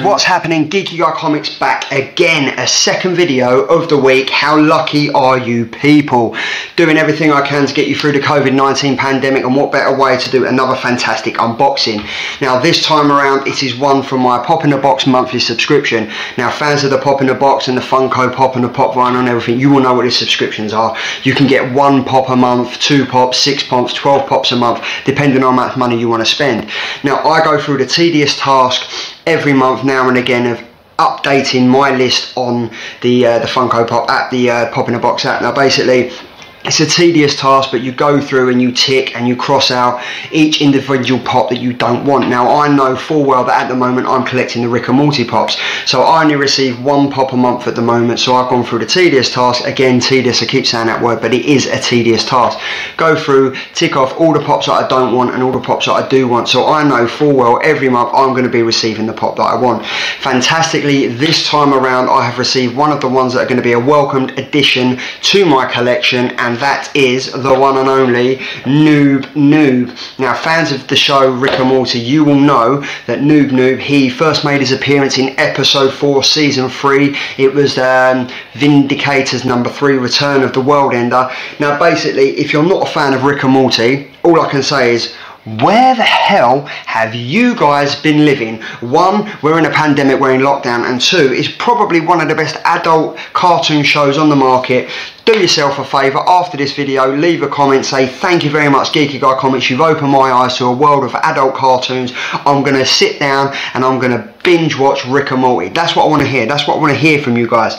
What's happening? Geeky Guy Comics back again, a second video of the week. How lucky are you people? Doing everything I can to get you through the COVID-19 pandemic, and what better way to do another fantastic unboxing. Now this time around it is one from my Pop in the Box monthly subscription. Now fans of the Pop in the Box and the Funko Pop and the Pop Vinyl and everything, you will know what these subscriptions are. You can get 1 pop a month, 2 pops, 6 pops, 12 pops a month, depending on how much money you want to spend. Now I go through the tedious task every month now and again of updating my list on the Funko Pop at the Pop in the Box app. Now basically it's a tedious task, but you go through and you tick and you cross out each individual pop that you don't want. Now I know full well that at the moment I'm collecting the Rick and Morty pops, so I only receive 1 pop a month at the moment, so I've gone through the tedious task. Again, tedious, I keep saying that word, but it is a tedious task. Go through, tick off all the pops that I don't want and all the pops that I do want, so I know full well every month I'm going to be receiving the pop that I want. Fantastically, this time around I have received one of the ones that are going to be a welcomed addition to my collection, and that is the one and only Noob. Now fans of the show Rick and Morty, you will know that Noob, he first made his appearance in episode 4 season 3. It was Vindicators number 3, Return of the World Ender. Now basically, if you're not a fan of Rick and Morty, all I can say is, where the hell have you guys been living? 1, we're in a pandemic, we're in lockdown, and 2, it's probably one of the best adult cartoon shows on the market. Do yourself a favour, after this video, leave a comment, say thank you very much Geeky Guy Comics, you've opened my eyes to a world of adult cartoons. I'm going to sit down and I'm going to binge watch Rick and Morty. That's what I want to hear, that's what I want to hear from you guys.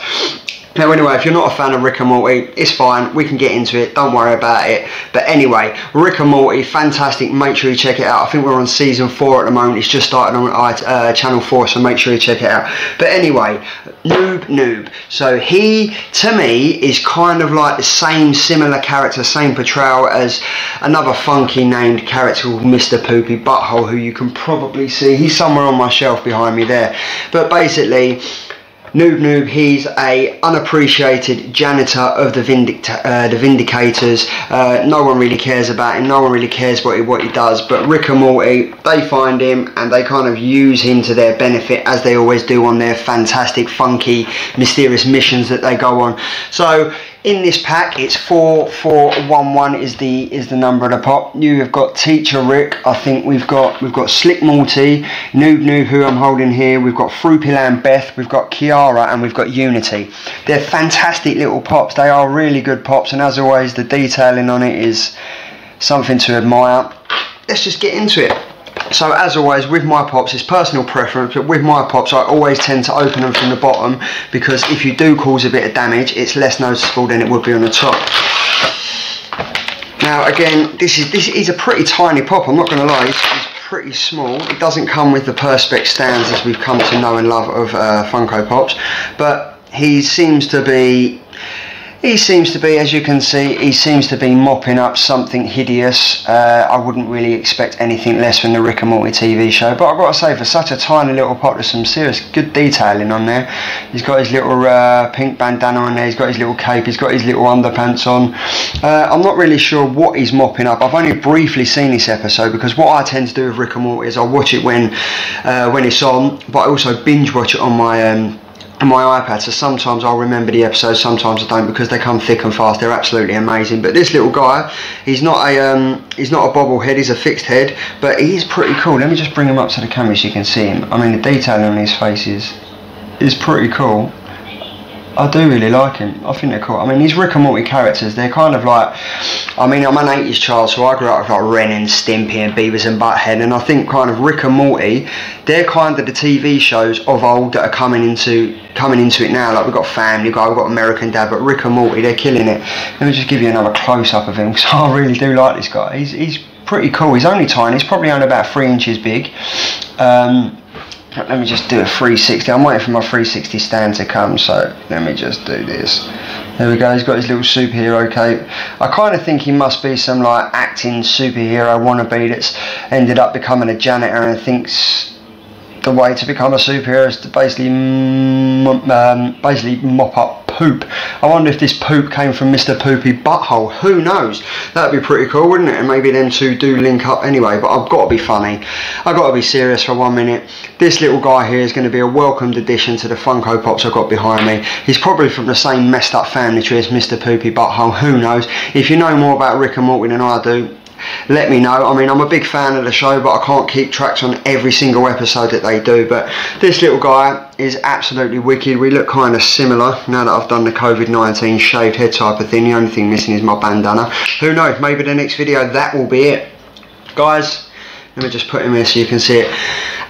Now anyway, if you're not a fan of Rick and Morty, it's fine, we can get into it, don't worry about it. But anyway, Rick and Morty, fantastic, make sure you check it out. I think we're on season 4 at the moment, it's just started on channel 4, so make sure you check it out. But anyway, Noob. So he, to me, is kind of like the same similar character, same portrayal as another funky named character called Mr. Poopy Butthole, who you can probably see, he's somewhere on my shelf behind me there. But basically, Noob, he's a unappreciated janitor of the Vindicators. No one really cares about him, no one really cares what he does, but Rick and Morty, they find him and they kind of use him to their benefit, as they always do on their fantastic, funky, mysterious missions that they go on. So in this pack, it's 4411 is the number of the pop. You have got Teacher Rick. I think we've got Slick Morty, Noob, who I'm holding here. We've got Fruityland Beth. We've got Kiara, and we've got Unity. They're fantastic little pops. They are really good pops, and as always, the detailing on it is something to admire. Let's just get into it. So as always with my pops, it's personal preference, but with my pops I always tend to open them from the bottom, because if you do cause a bit of damage, it's less noticeable than it would be on the top. Now again, this is a pretty tiny pop, I'm not going to lie, it's pretty small. It doesn't come with the Perspex stands as we've come to know and love of Funko Pops, but he seems to be, as you can see, he seems to be mopping up something hideous. I wouldn't really expect anything less from the Rick and Morty TV show, but I've got to say, for such a tiny little pot, there's some serious good detailing on there. He's got his little pink bandana on there, he's got his little cape, he's got his little underpants on. I'm not really sure what he's mopping up. I've only briefly seen this episode, because what I tend to do with Rick and Morty is I watch it when it's on, but I also binge watch it on my iPad, so sometimes I'll remember the episodes, sometimes I don't, because they come thick and fast. They're absolutely amazing. But this little guy, he's not a bobblehead, he's a fixed head, but he's pretty cool. Let me just bring him up to the camera so you can see him. I mean, the detailing on his face is pretty cool. I do really like him. I think they're cool. I mean, these Rick and Morty characters, they're kind of like, I mean, I'm an 80s child, so I grew up with like Ren and Stimpy and Beavis and Butthead, and I think kind of Rick and Morty, they're kind of the TV shows of old that are coming into it now. Like we've got Family Guy, we've got American Dad, but Rick and Morty, they're killing it. Let me just give you another close-up of him, because I really do like this guy. He's pretty cool. He's only tiny. He's probably only about 3 inches big. Let me just do a 360. I'm waiting for my 360 stand to come, so let me just do this. There we go, he's got his little superhero cape. I kind of think he must be some like acting superhero wannabe that's ended up becoming a janitor and thinks the way to become a superhero is to basically mop up poop. I wonder if this poop came from Mr. Poopy Butthole. Who knows? That'd be pretty cool, wouldn't it? And maybe them two do link up anyway, but I've got to be funny. I've got to be serious for 1 minute. This little guy here is going to be a welcomed addition to the Funko Pops I've got behind me. He's probably from the same messed up family tree as Mr. Poopy Butthole. Who knows? If you know more about Rick and Morty than I do, let me know. I mean, I'm a big fan of the show, but I can't keep tracks on every single episode that they do. But this little guy is absolutely wicked. We look kind of similar now that I've done the COVID-19 shaved head type of thing. The only thing missing is my bandana. Who knows? Maybe the next video that will be it. Guys, let me just put him here so you can see it.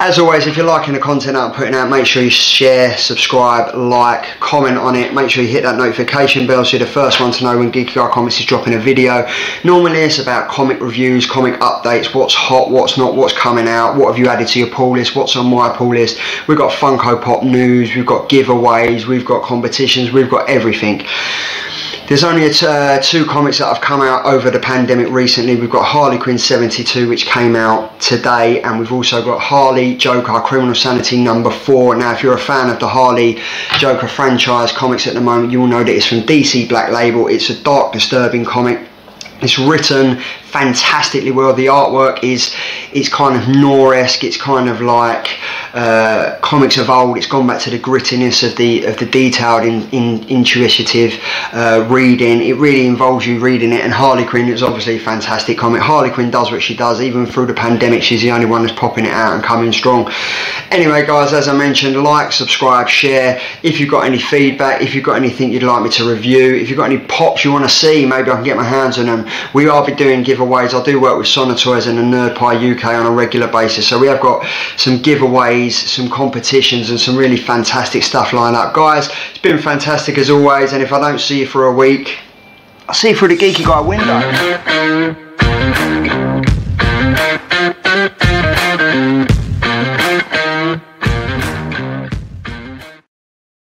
As always, if you're liking the content I'm putting out, make sure you share, subscribe, like, comment on it. Make sure you hit that notification bell so you're the first one to know when Geeky Guy Comics is dropping a video. Normally it's about comic reviews, comic updates, what's hot, what's not, what's coming out, what have you added to your pull list, what's on my pull list. We've got Funko Pop news, we've got giveaways, we've got competitions, we've got everything. There's only two comics that have come out over the pandemic recently. We've got Harley Quinn 72, which came out today, and we've also got Harley Joker Criminal Sanity #4. Now, if you're a fan of the Harley Joker franchise comics at the moment, you'll know that it's from DC Black Label. It's a dark, disturbing comic. It's written fantastically well. The artwork is kind of noir-esque. It's kind of like comics of old. It's gone back to the grittiness of the detailed, intuitive reading. It really involves you reading it. And Harley Quinn is obviously a fantastic comic. Harley Quinn does what she does. Even through the pandemic, she's the only one that's popping it out and coming strong. Anyway, guys, as I mentioned, like, subscribe, share. If you've got any feedback, if you've got anything you'd like me to review, if you've got any pops you want to see, maybe I can get my hands on them. We are doing giveaways. I do work with Sonatoys and the Nerd Pie UK on a regular basis, so we have got some giveaways, some competitions, and some really fantastic stuff lined up. Guys, it's been fantastic as always, and if I don't see you for a week, I'll see you through the Geeky Guy window.